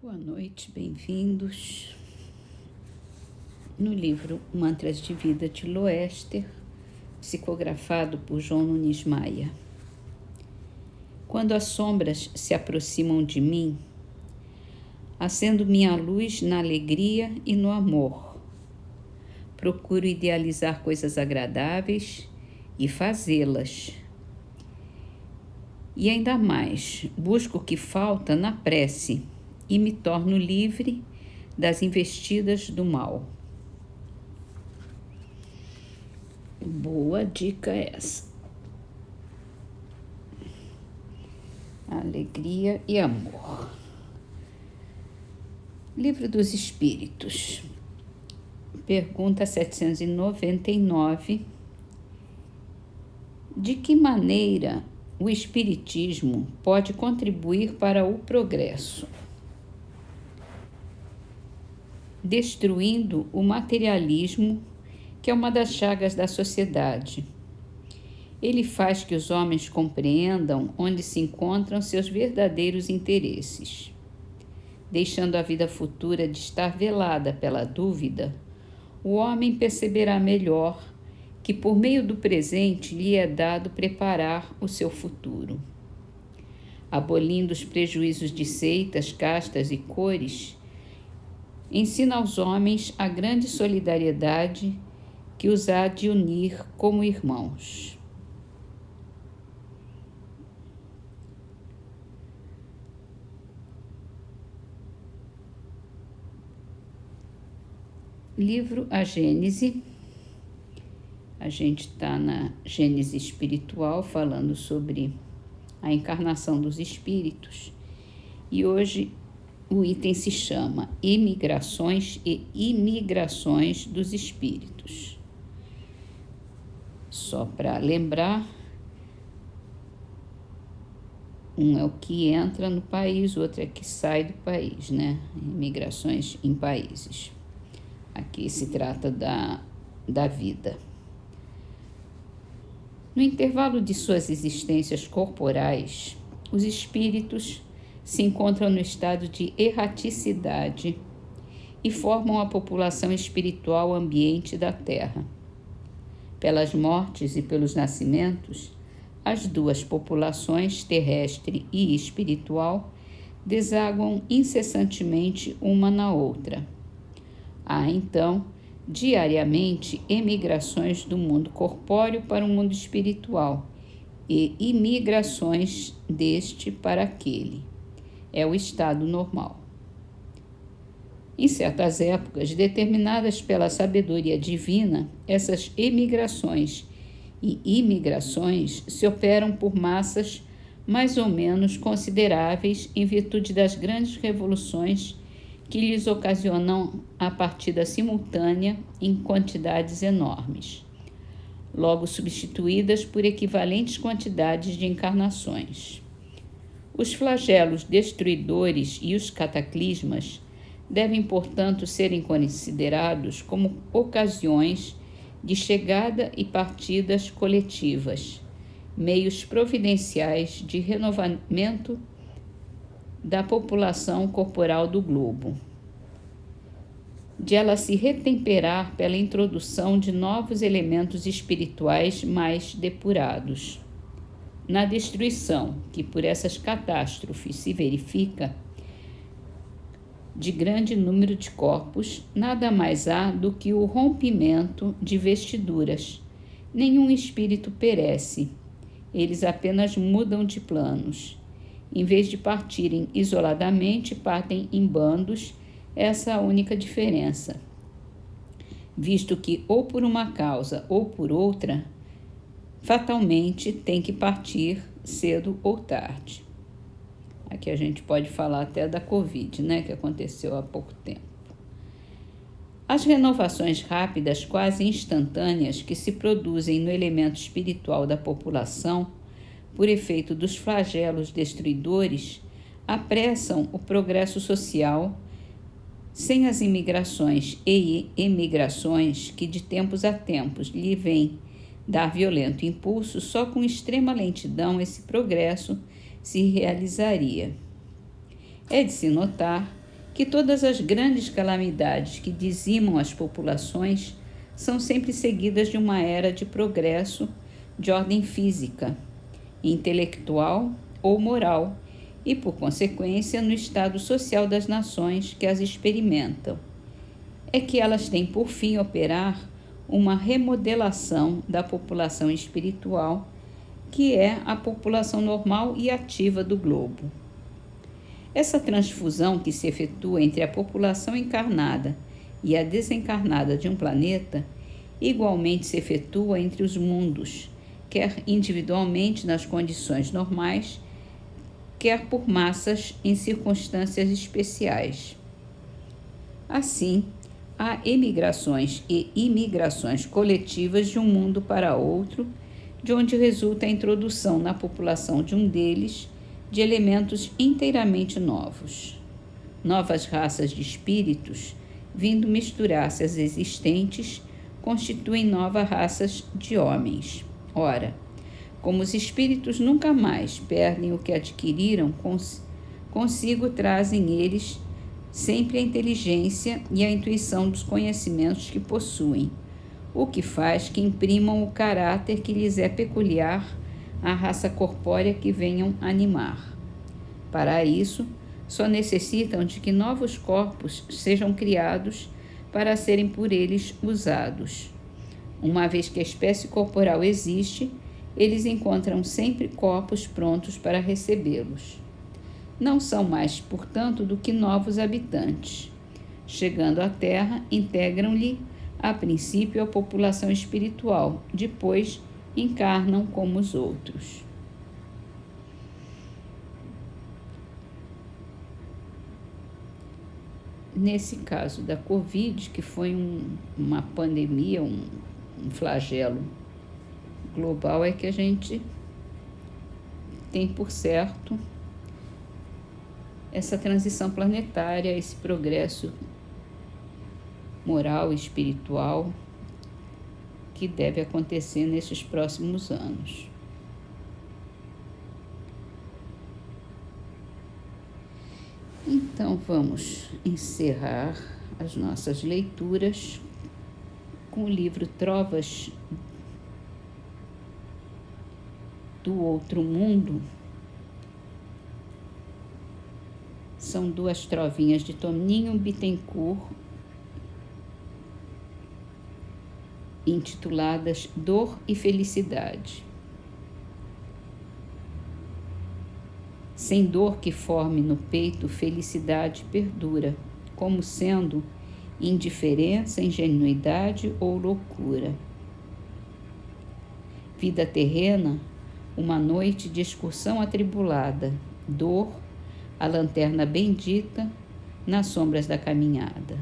Boa noite, bem-vindos. No livro Mantras de Vida de Loester, psicografado por João Nunes Maia. Quando as sombras se aproximam de mim, acendo minha luz na alegria e no amor. Procuro idealizar coisas agradáveis e fazê-las. E ainda mais, busco o que falta na prece e me torno livre das investidas do mal. Boa dica essa. Alegria e amor. Livro dos Espíritos. Pergunta 799. De que maneira o Espiritismo pode contribuir para o progresso? Destruindo o materialismo, que é uma das chagas da sociedade. Ele faz que os homens compreendam onde se encontram seus verdadeiros interesses. Deixando a vida futura de estar velada pela dúvida, o homem perceberá melhor que por meio do presente lhe é dado preparar o seu futuro. Abolindo os prejuízos de seitas, castas e cores, ensina aos homens a grande solidariedade que os há de unir como irmãos. Livro A Gênese. A gente está na Gênese espiritual, falando sobre a encarnação dos espíritos. E hoje o item se chama Imigrações e Imigrações dos Espíritos. Só para lembrar, um é o que entra no país, o outro é que sai do país, né? Imigrações em países. Aqui se trata da vida. No intervalo de suas existências corporais, os espíritos se encontram no estado de erraticidade e formam a população espiritual ambiente da Terra. Pelas mortes e pelos nascimentos, as duas populações, terrestre e espiritual, desaguam incessantemente uma na outra. Há, então, diariamente, emigrações do mundo corpóreo para o mundo espiritual e imigrações deste para aquele. É o estado normal. Em certas épocas, determinadas pela sabedoria divina, essas emigrações e imigrações se operam por massas mais ou menos consideráveis em virtude das grandes revoluções que lhes ocasionam a partida simultânea em quantidades enormes, logo substituídas por equivalentes quantidades de encarnações. Os flagelos destruidores e os cataclismas devem, portanto, serem considerados como ocasiões de chegada e partidas coletivas, meios providenciais de renovamento da população corporal do globo, de ela se retemperar pela introdução de novos elementos espirituais mais depurados. Na destruição que por essas catástrofes se verifica de grande número de corpos, nada mais há do que o rompimento de vestiduras. Nenhum espírito perece, eles apenas mudam de planos. Em vez de partirem isoladamente, partem em bandos, essa é a única diferença. Visto que, ou por uma causa ou por outra, fatalmente tem que partir cedo ou tarde. Aqui a gente pode falar até da Covid, né, que aconteceu há pouco tempo. As renovações rápidas, quase instantâneas, que se produzem no elemento espiritual da população, por efeito dos flagelos destruidores, apressam o progresso social. Sem as imigrações e emigrações que de tempos a tempos lhe vêm dar violento impulso, só com extrema lentidão esse progresso se realizaria. É de se notar que todas as grandes calamidades que dizimam as populações são sempre seguidas de uma era de progresso de ordem física, intelectual ou moral, e, por consequência, no estado social das nações que as experimentam. É que elas têm por fim operar uma remodelação da população espiritual, que é a população normal e ativa do globo. Essa transfusão que se efetua entre a população encarnada e a desencarnada de um planeta, igualmente se efetua entre os mundos, quer individualmente nas condições normais, quer por massas em circunstâncias especiais. Assim, há emigrações e imigrações coletivas de um mundo para outro, de onde resulta a introdução na população de um deles de elementos inteiramente novos. Novas raças de espíritos, vindo misturar-se às existentes, constituem novas raças de homens. Ora, como os espíritos nunca mais perdem o que adquiriram, consigo trazem eles sempre a inteligência e a intuição dos conhecimentos que possuem, o que faz que imprimam o caráter que lhes é peculiar à raça corpórea que venham animar. Para isso, só necessitam de que novos corpos sejam criados para serem por eles usados. Uma vez que a espécie corporal existe, eles encontram sempre corpos prontos para recebê-los. Não são mais, portanto, do que novos habitantes. Chegando à Terra, integram-lhe, a princípio, a população espiritual, depois encarnam como os outros. Nesse caso da Covid, que foi uma pandemia, um flagelo global, é que a gente tem por certo essa transição planetária, esse progresso moral e espiritual que deve acontecer nesses próximos anos. Então, vamos encerrar as nossas leituras com o livro Trovas do Outro Mundo. São 2 trovinhas de Toninho Bittencourt, intituladas Dor e Felicidade. Sem dor que forme no peito, felicidade perdura, como sendo indiferença, ingenuidade ou loucura. Vida terrena, uma noite de excursão atribulada, dor, a lanterna bendita nas sombras da caminhada.